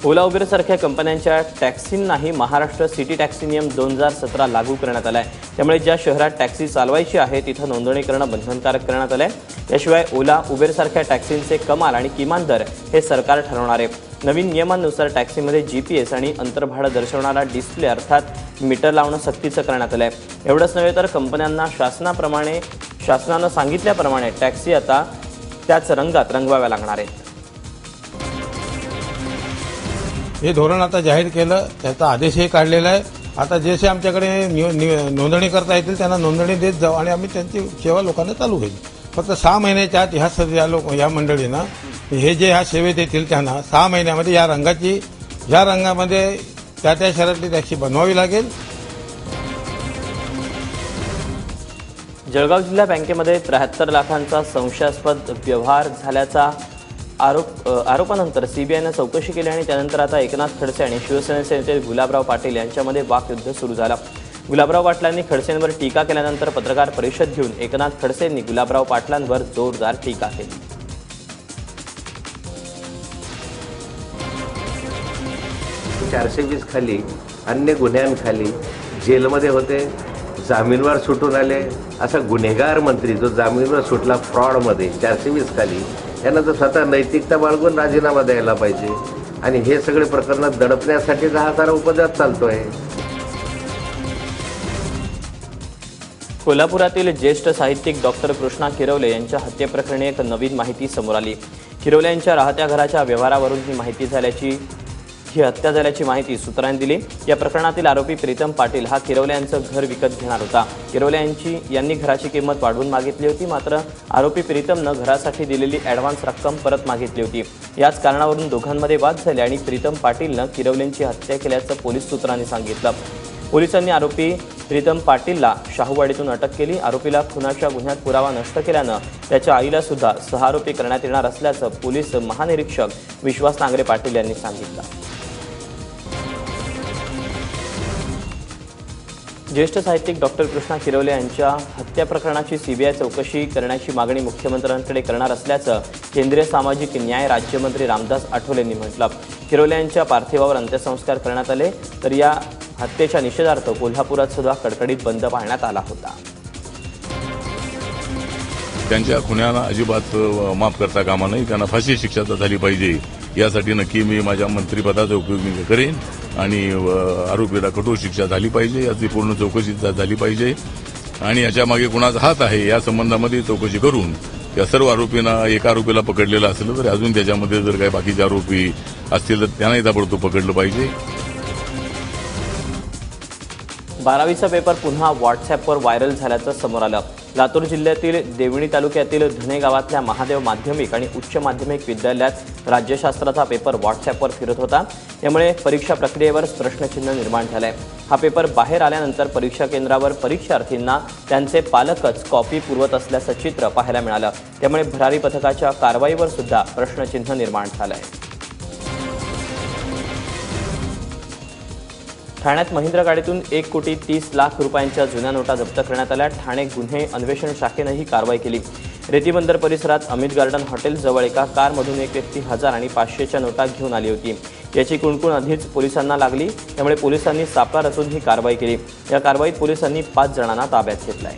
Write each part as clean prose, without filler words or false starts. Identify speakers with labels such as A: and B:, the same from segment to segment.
A: ओला Uber सारख्या कंपन्यांच्या टॅक्सींनाही Maharashtra city taxi नियम 2017 लागू करण्यात आला आहे। त्यामुळे ज्या शहरात टॅक्सी चालवायची आहे तिथं नोंदणी करणं बंधनकारक करण्यात आलं आहे। याशिवाय ओला उबेर सारख्या टॅक्सींचे कमाल आणि किमान दर हे सरकार ठरवणार आहे। नवीन नियमांनुसार टॅक्सीमध्ये जीपीएस आणि अंतर्भाडं दर्शवणारा डिस्प्ले अर्थात मीटर लावणं सक्तीचं करण्यात आलं आहे। एवढंच नव्हे तर कंपन्यांना शासनानं सांगितल्याप्रमाणे टॅक्सी आता त्याच रंगात रंगवाव्या लागणार आहेत।
B: हे धोरण आता जाहीर केलं, त्याचा आदेशही काढलेला आहे। आता जसे आमच्याकडे नोंदणी करता येतील त्यांना नोंदणी देत जाऊ आणि आम्ही त्यांची सेवा लोकांना चालू होईल। फक्त 6 महिन्याच्या आत ह्या सध्या या मंडळींना हे जे ह्या सेवेत येतील त्यांना 6 महिन्यामध्ये या रंगामध्ये त्या शहरातली टॅक्सी बनवावी लागेल।
A: जळगाव जिल्हा बँकेमध्ये 73 लाखांचा संशयास्पद व्यवहार झाल्याचा आरोपानंतर सीबीआयनं चौकशी केली आणि त्यानंतर आता एकनाथ खडसे आणि शिवसेनेचे नेते गुलाबराव पाटील यांच्यामध्ये वाकयुद्ध सुरू झालं। गुलाबराव पाटलांनी खडसेंवर टीका केल्यानंतर पत्रकार परिषद घेऊन एकनाथ खडसेंनी गुलाबराव पाटलांवर जोरदार टीका केली।
C: 420 खाली अन्य गुन्ह्यांखाली जेलमध्ये होते, जामीनवर सुटून आले। असा गुन्हेगार मंत्री जो जामीनवर सुटला फ्रॉडमध्ये 420 खाली, यांना तर स्वतः नैतिकता बाळगून राजीनामा द्यायला पाहिजे आणि हे सगळे प्रकरण दडपण्यासाठी हा सारा उपद्रव चालतोय।
A: कोल्हापुरातील ज्येष्ठ साहित्यिक डॉक्टर कृष्णा किरवले यांच्या हत्येप्रकरणी एक नवीन माहिती समोर आली। किरवले यांच्या राहत्या घराच्या व्यवहारावरून ही हत्या झाल्याची माहिती सूत्रांनी दिली। या प्रकरणातील आरोपी प्रीतम पाटील हा किरवले यांचं घर विकत घेणार होता। किरवले यांनी घराची किंमत वाढवून मागितली होती, मात्र आरोपी प्रीतमनं घरासाठी दिलेली ॲडव्हान्स रक्कम परत मागितली होती। याच कारणावरून दोघांमध्ये वाद झाले आणि प्रीतम पाटीलनं किरवलेंची हत्या केल्याचं पोलीस सूत्रांनी सांगितलं। पोलिसांनी आरोपी प्रीतम पाटीलला शाहूवाडीतून अटक केली। आरोपीला खुनाच्या गुन्ह्यात पुरावा नष्ट केल्यानं त्याच्या आईला सुद्धा सहआरोपी करण्यात येणार असल्याचं पोलीस महानिरीक्षक विश्वास नांगरे पाटील यांनी सांगितलं। ज्येष्ठ साहित्यिक डॉक्टर कृष्णा किरवले यांच्या हत्या प्रकरणाची सीबीआय चौकशी करण्याची मागणी मुख्यमंत्र्यांकडे करणार असल्याचं केंद्रीय सामाजिक न्याय राज्यमंत्री रामदास आठवले यांनी म्हटलं। किरवले यांच्या पार्थिवावर अंत्यसंस्कार करण्यात आले, तर या हत्येच्या निषेधार्थ कोल्हापुरात सुद्धा कडकडीत बंद पाळण्यात आला होता।
D: त्यांच्या खुन्याला अजिबात माफ करता कामा नये, त्यांना फाशी शिक्षा झाली पाहिजे। यासाठी नक्की मी माझ्या मंत्रिपदाचा उपयोग मी करेन आणि आरोपीला कठोर शिक्षा झाली पाहिजे, याची पूर्ण चौकशी झाली पाहिजे आणि याच्या मागे कुणाचा हात आहे या संबंधामध्ये चौकशी करून या सर्व आरोपींना, एका आरोपीला पकडलेलं असलं तर अजून त्याच्यामध्ये जर काही बाकीचे आरोपी असतील तर त्यांनाही ताबडतोब पकडलं पाहिजे।
A: 12वीचा पेपर पुन्हा व्हॉट्सअॅपवर व्हायरल झाल्याचं समोर आलं। लातूर जिल्ह्यातील देवणी तालुक्यातील धने गावातल्या महादेव माध्यमिक आणि उच्च माध्यमिक विद्यालयात राज्यशास्त्राचा पेपर व्हॉट्सअॅपवर फिरत होता। यामुळे परीक्षा प्रक्रियेवर प्रश्नचिन्ह निर्माण झालंय। हा पेपर बाहेर आल्यानंतर परीक्षा केंद्रावर परीक्षार्थींना त्यांचे पालकच कॉपी पुरवत असल्याचं चित्र पाहायला मिळालं। त्यामुळे भरारी पथकाच्या कारवाईवर सुद्धा प्रश्नचिन्ह निर्माण झालंय। ठाण्यात महिंद्रा गाडीतून 1,30,00,000 रुपयांच्या जुन्या नोटा जप्त करण्यात आल्या। ठाणे गुन्हे अन्वेषण शाखेनं ही कारवाई केली। रेतीबंदर परिसरात अमित गार्डन हॉटेलजवळ एका कारमधून एक व्यक्ती 1000 आणि 500च्या नोटा घेऊन आली होती। याची कुणकुण आधीच पोलिसांना लागली, त्यामुळे पोलिसांनी सापळा रचून ही कारवाई केली। या कारवाईत पोलिसांनी 5 जणांना ताब्यात घेतलंय।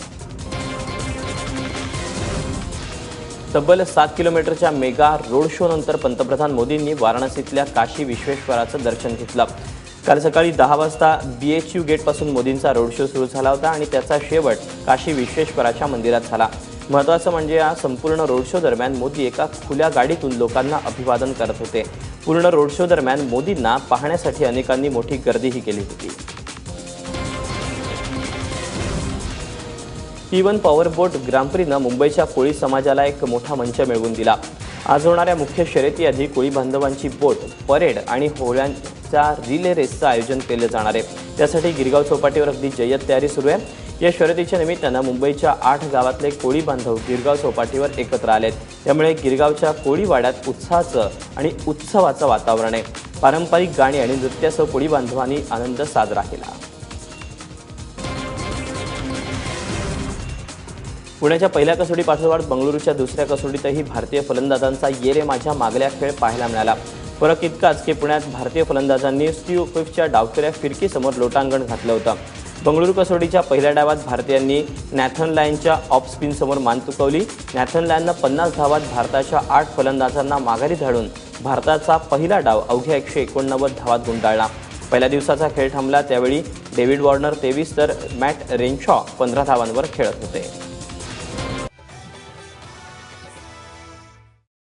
A: तब्बल 7 किलोमीटरच्या मेगा रोड शो नंतर पंतप्रधान मोदींनी वाराणसीतल्या काशी विश्वेश्वराचं दर्शन घेतलं। काल सकाळी 10 वाजता BHU गेटपासून मोदींचा रोड शो सुरू झाला होता आणि त्याचा शेवट काशी विश्वेश्वराच्या मंदिरात झाला। महत्त्वाचं म्हणजे या संपूर्ण रोड शो दरम्यान मोदी एका खुल्या गाडीतून लोकांना अभिवादन करत होते। पूर्ण रोड शो दरम्यान मोदींना पाहण्यासाठी अनेकांनी मोठी गर्दीही केली होती। P1 पॉवर बोट ग्रांप्रीनं मुंबईच्या कोळी समाजाला एक मोठा मंच मिळवून दिला। आज होणाऱ्या मुख्य शर्यतीआधी कोळी बांधवांची बोट परेड आणि होळ्यांच्या रिले रेसचं आयोजन केलं जाणार आहे। त्यासाठी गिरगाव चौपाटीवर अगदी जय्यत तयारी सुरू आहे। या शर्यतीच्या निमित्तानं मुंबईच्या 8 गावातले कोळी बांधव गिरगाव चौपाटीवर एकत्र आलेत। त्यामुळे गिरगावच्या कोळी वाड्यात उत्साहाचं आणि उत्सवाचं वातावरण आहे। पारंपरिक गाणी आणि नृत्यासह कोळी बांधवांनी आनंद साजरा केला। पुण्याच्या पहिल्या कसोटी पाठोपाठ बंगळुरूच्या दुसऱ्या कसोटीतही भारतीय फलंदाजांचा ये रे माझ्या मागल्या खेळ पाहायला मिळाला। फरक इतकाच की पुण्यात भारतीय फलंदाजांनी स्टीव्ह ऑक्विफच्या डावखुऱ्या फिरकीसमोर लोटांगण घातलं होतं. बंगळुरू कसोटीच्या पहिल्या डावात भारतीयांनी नॅथन लायनच्या ऑफ स्पिनसमोर मान चुकवली. नॅथन लायननं 50 धावात भारताच्या 8 फलंदाजांना माघारी धाडून भारताचा पहिला डाव अवघ्या 189 धावात गुंडाळला. पहिल्या दिवसाचा खेळ थांबला त्यावेळी डेव्हिड वॉर्नर 23 तर मॅट रेनशॉ 15 धावांवर खेळत होते.